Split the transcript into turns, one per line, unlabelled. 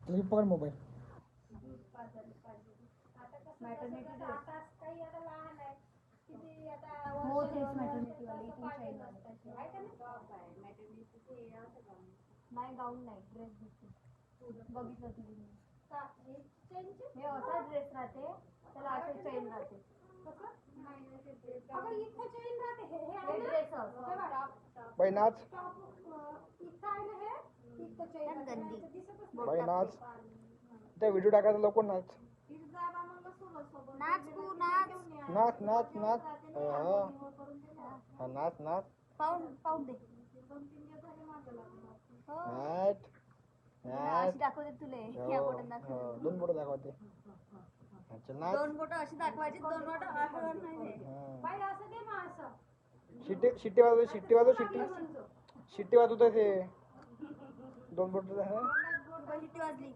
तुम्ही पण मोबाईल
नाही गाऊन नाही ड्रेस बघितलं तुम्ही हे असा ड्रेस राहते त्याला असं चेन राहते
बाई नाच बाई नाच त्या व्हिडिओ टाकायचा लवकर नाच नाच नाच नाच हा नाच नाच
पाऊन दे
नाच नाच
दाखवते तुले
दोन बोट दाखवते
दोन बोट अशी दाखवायची दोन बोट
शिट्टी शिट्टी वाजव शिट्टी वाजव शिट्टी शिट्टी वाजवत ते दोन बोट
शिट्टी वाजली